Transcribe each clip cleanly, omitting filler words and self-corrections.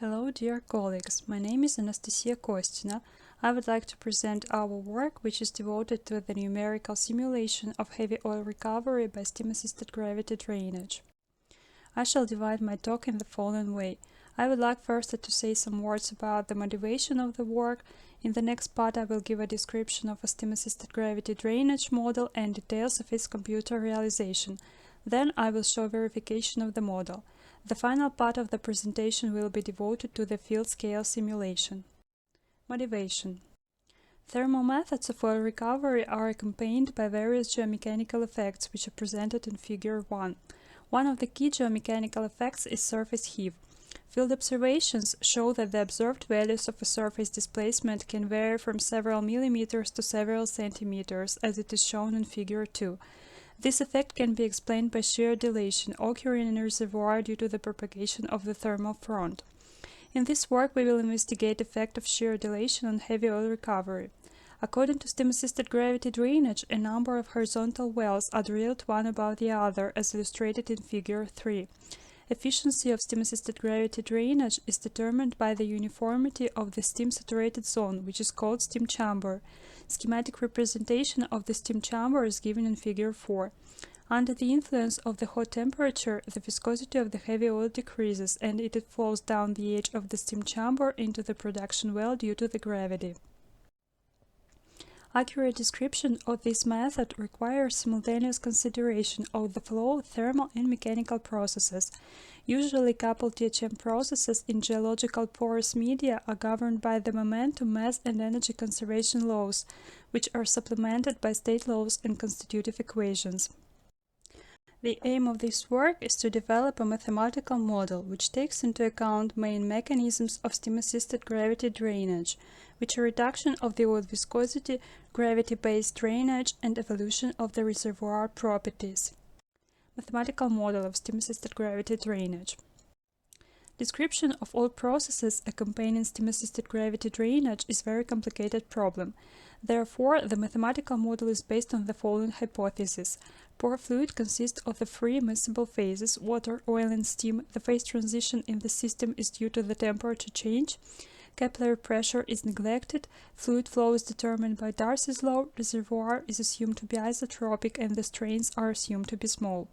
Hello, dear colleagues. My name is Anastasia Kostina. I would like to present our work, which is devoted to the numerical simulation of heavy oil recovery by steam-assisted gravity drainage. I shall divide my talk in the following way. I would like first to say some words about the motivation of the work. In the next part, I will give a description of a steam-assisted gravity drainage model and details of its computer realization. Then I will show verification of the model. The final part of the presentation will be devoted to the field-scale simulation. Motivation. Thermal methods of oil recovery are accompanied by various geomechanical effects, which are presented in Figure 1. One of the key geomechanical effects is surface heave. Field observations show that the observed values of a surface displacement can vary from several millimeters to several centimeters, as it is shown in Figure 2. This effect can be explained by shear dilation occurring in a reservoir due to the propagation of the thermal front. In this work, we will investigate the effect of shear dilation on heavy oil recovery. According to steam-assisted gravity drainage, a number of horizontal wells are drilled one above the other, as illustrated in Figure 3. Efficiency of steam-assisted gravity drainage is determined by the uniformity of the steam-saturated zone, which is called steam chamber. Schematic representation of the steam chamber is given in Figure 4. Under the influence of the hot temperature, the viscosity of the heavy oil decreases and it flows down the edge of the steam chamber into the production well due to the gravity. Accurate description of this method requires simultaneous consideration of the flow, thermal and mechanical processes. Usually coupled THM processes in geological porous media are governed by the momentum, mass and energy conservation laws, which are supplemented by state laws and constitutive equations. The aim of this work is to develop a mathematical model which takes into account main mechanisms of steam-assisted gravity drainage, which are reduction of the oil viscosity, gravity-based drainage, and evolution of the reservoir properties. Mathematical model of steam-assisted gravity drainage. Description of all processes accompanying steam-assisted gravity drainage is a very complicated problem. Therefore, the mathematical model is based on the following hypothesis. Pore fluid consists of the three miscible phases: water, oil, and steam. The phase transition in the system is due to the temperature change. Capillary pressure is neglected. Fluid flow is determined by Darcy's law. Reservoir is assumed to be isotropic and the strains are assumed to be small.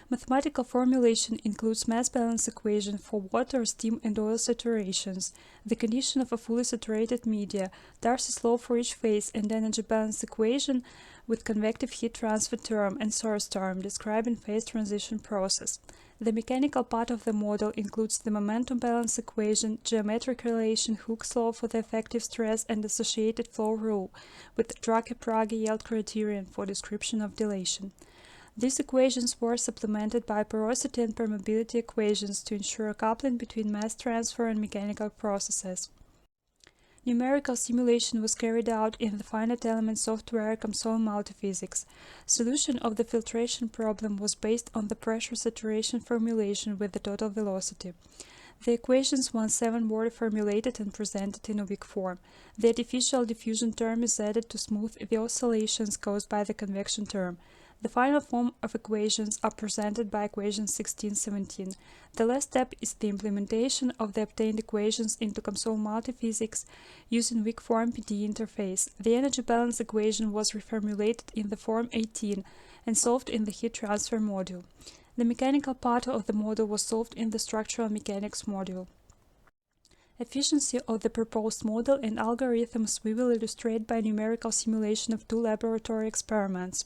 Mathematical formulation includes mass balance equation for water, steam, and oil saturations, the condition of a fully saturated media, Darcy's law for each phase, and energy balance equation with convective heat transfer term and source term describing phase transition process. The mechanical part of the model includes the momentum balance equation, geometric relation, Hooke's law for the effective stress, and associated flow rule, with Drake-Prague yield criterion for description of dilation. These equations were supplemented by porosity and permeability equations to ensure a coupling between mass transfer and mechanical processes. Numerical simulation was carried out in the finite element software COMSOL Multiphysics. Solution of the filtration problem was based on the pressure saturation formulation with the total velocity. The equations 1-7 were formulated and presented in a weak form. The artificial diffusion term is added to smooth the oscillations caused by the convection term. The final form of equations are presented by equation 16-17. The last step is the implementation of the obtained equations into COMSOL Multiphysics using weak form PD interface. The energy balance equation was reformulated in the form 18 and solved in the heat transfer module. The mechanical part of the model was solved in the structural mechanics module. Efficiency of the proposed model and algorithms we will illustrate by numerical simulation of two laboratory experiments.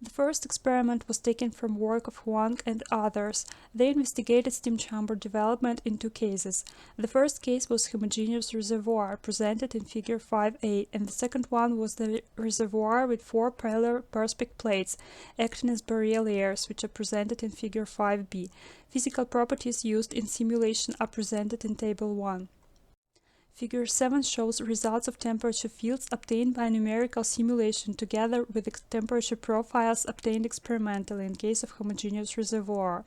The first experiment was taken from work of Huang and others. They investigated steam chamber development in two cases. The first case was homogeneous reservoir, presented in Figure 5a, and the second one was the reservoir with four parallel perspex plates, acting as barrier layers, which are presented in Figure 5b. Physical properties used in simulation are presented in Table 1. Figure 7 shows results of temperature fields obtained by numerical simulation together with the temperature profiles obtained experimentally in case of homogeneous reservoir.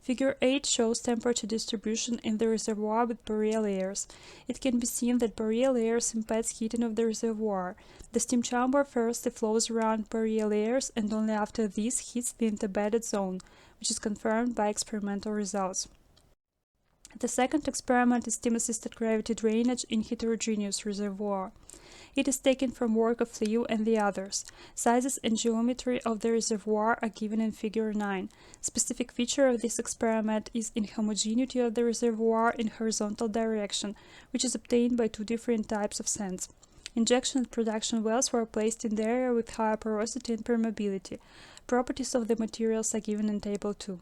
Figure 8 shows temperature distribution in the reservoir with barrier layers. It can be seen that barrier layers impedes heating of the reservoir. The steam chamber first flows around barrier layers and only after this heats the interbedded zone, which is confirmed by experimental results. The second experiment is steam-assisted gravity drainage in heterogeneous reservoir. It is taken from work of Liu and the others. Sizes and geometry of the reservoir are given in Figure 9. Specific feature of this experiment is inhomogeneity of the reservoir in horizontal direction, which is obtained by two different types of sands. Injection and production wells were placed in the area with higher porosity and permeability. Properties of the materials are given in Table 2.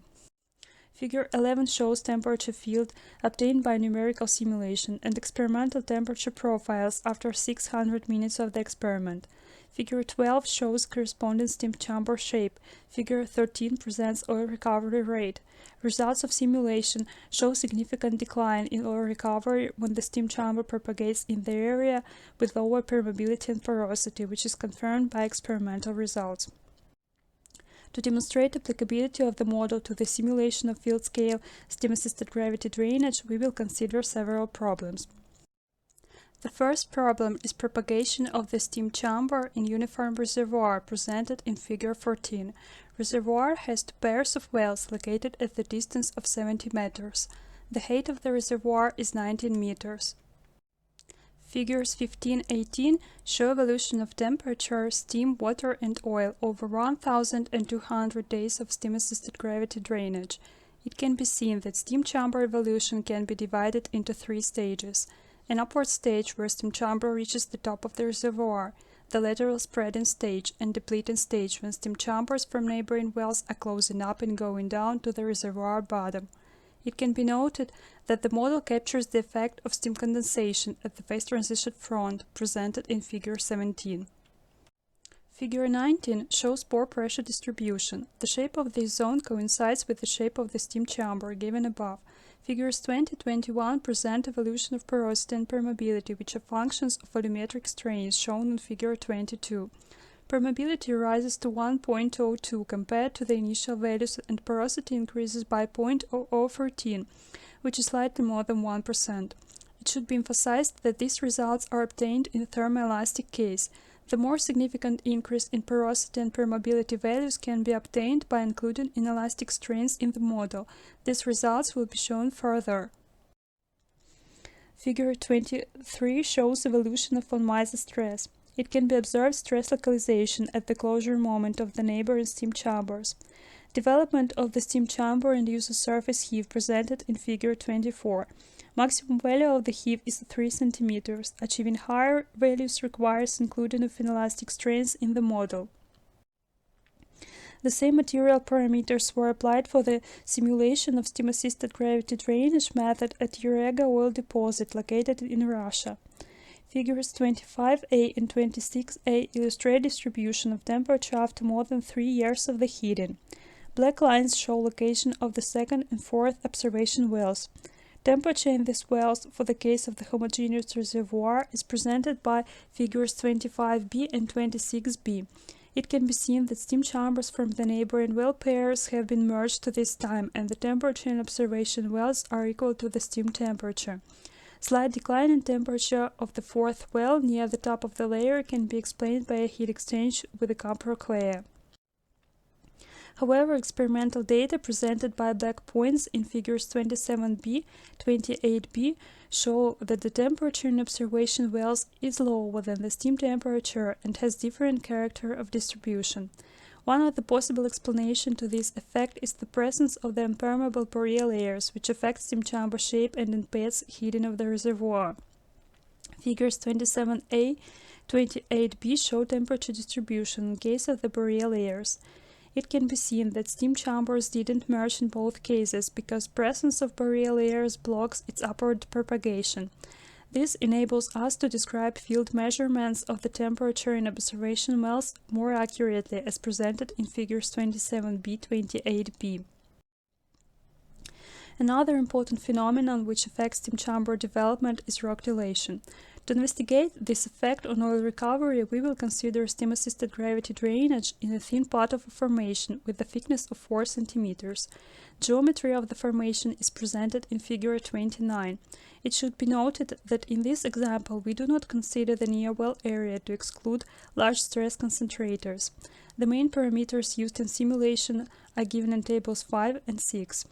Figure 11 shows temperature field obtained by numerical simulation and experimental temperature profiles after 600 minutes of the experiment. Figure 12 shows corresponding steam chamber shape. Figure 13 presents oil recovery rate. Results of simulation show significant decline in oil recovery when the steam chamber propagates in the area with lower permeability and porosity, which is confirmed by experimental results. To demonstrate applicability of the model to the simulation of field-scale steam-assisted gravity drainage, we will consider several problems. The first problem is propagation of the steam chamber in uniform reservoir presented in Figure 14. Reservoir has two pairs of wells located at the distance of 70 meters. The height of the reservoir is 19 meters. Figures 15-18 show evolution of temperature, steam, water and oil over 1,200 days of steam-assisted gravity drainage. It can be seen that steam chamber evolution can be divided into three stages. An upward stage where steam chamber reaches the top of the reservoir, the lateral spreading stage and depleting stage when steam chambers from neighboring wells are closing up and going down to the reservoir bottom. It can be noted that the model captures the effect of steam condensation at the phase transition front, presented in Figure 17. Figure 19 shows pore pressure distribution. The shape of this zone coincides with the shape of the steam chamber, given above. Figures 20-21 present evolution of porosity and permeability, which are functions of volumetric strains, shown in Figure 22. Permeability rises to 1.02 compared to the initial values, and porosity increases by 0.0013, which is slightly more than 1%. It should be emphasized that these results are obtained in a thermoelastic case. The more significant increase in porosity and permeability values can be obtained by including inelastic strains in the model. These results will be shown further. Figure 23 shows evolution of von Mises stress. It can be observed stress localization at the closure moment of the neighboring steam chambers. Development of the steam chamber and user surface heave presented in Figure 24. Maximum value of the heave is 3 cm. Achieving higher values requires including of inelastic strains in the model. The same material parameters were applied for the simulation of steam-assisted gravity drainage method at Eureka oil deposit located in Russia. Figures 25a and 26a illustrate distribution of temperature after more than 3 years of the heating. Black lines show location of the second and fourth observation wells. Temperature in these wells, for the case of the homogeneous reservoir, is presented by Figures 25b and 26b. It can be seen that steam chambers from the neighboring well pairs have been merged to this time, and the temperature in observation wells are equal to the steam temperature. Slight decline in temperature of the fourth well near the top of the layer can be explained by a heat exchange with the copper layer. However, experimental data presented by black points in Figures 27b, 28b show that the temperature in observation wells is lower than the steam temperature and has different character of distribution. One of the possible explanations to this effect is the presence of the impermeable porous layers, which affect steam chamber shape and impedes heating of the reservoir. Figures 27a, 28b show temperature distribution in case of the porous layers. It can be seen that steam chambers didn't merge in both cases because presence of porous layers blocks its upward propagation. This enables us to describe field measurements of the temperature in observation wells more accurately, as presented in Figures 27b, 28b. Another important phenomenon which affects steam chamber development is rock dilation. To investigate this effect on oil recovery, we will consider steam-assisted gravity drainage in a thin part of a formation with a thickness of 4 cm. Geometry of the formation is presented in Figure 29. It should be noted that in this example we do not consider the near well area to exclude large stress concentrators. The main parameters used in simulation are given in Tables 5 and 6.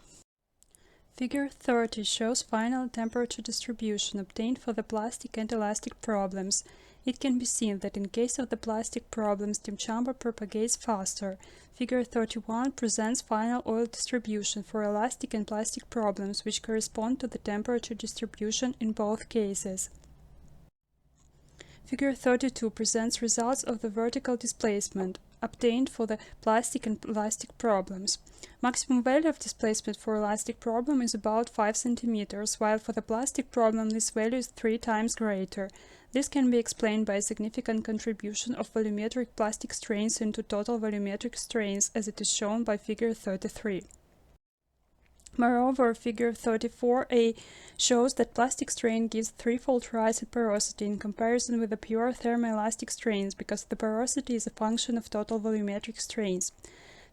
Figure 30 shows final temperature distribution obtained for the plastic and elastic problems. It can be seen that in case of the plastic problem, steam chamber propagates faster. Figure 31 presents final oil distribution for elastic and plastic problems, which correspond to the temperature distribution in both cases. Figure 32 presents results of the vertical displacement obtained for the plastic and elastic problems. Maximum value of displacement for elastic problem is about 5 cm, while for the plastic problem this value is 3 times greater. This can be explained by a significant contribution of volumetric plastic strains into total volumetric strains, as it is shown by figure 33. Moreover, figure 34a shows that plastic strain gives threefold rise in porosity in comparison with the pure thermoelastic strains, because the porosity is a function of total volumetric strains.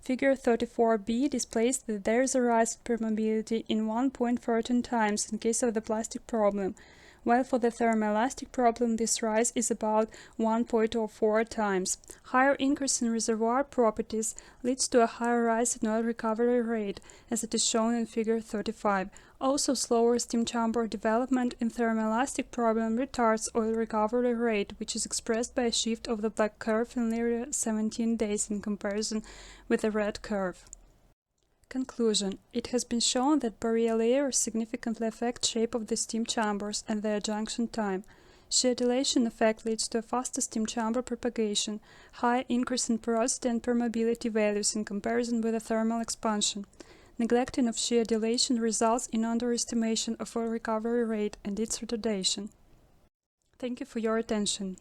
Figure 34b displays that there is a rise in permeability in 1.13 times in case of the plastic problem, while for the thermoelastic problem this rise is about 1.04 times. Higher increase in reservoir properties leads to a higher rise in oil recovery rate, as it is shown in figure 35. Also, slower steam chamber development in thermoelastic problem retards oil recovery rate, which is expressed by a shift of the black curve in nearly 17 days in comparison with the red curve. Conclusion. It has been shown that barrier layers significantly affect shape of the steam chambers and their junction time. Shear dilation effect leads to a faster steam chamber propagation, high increase in porosity and permeability values in comparison with a thermal expansion. Neglecting of shear dilation results in underestimation of oil recovery rate and its retardation. Thank you for your attention.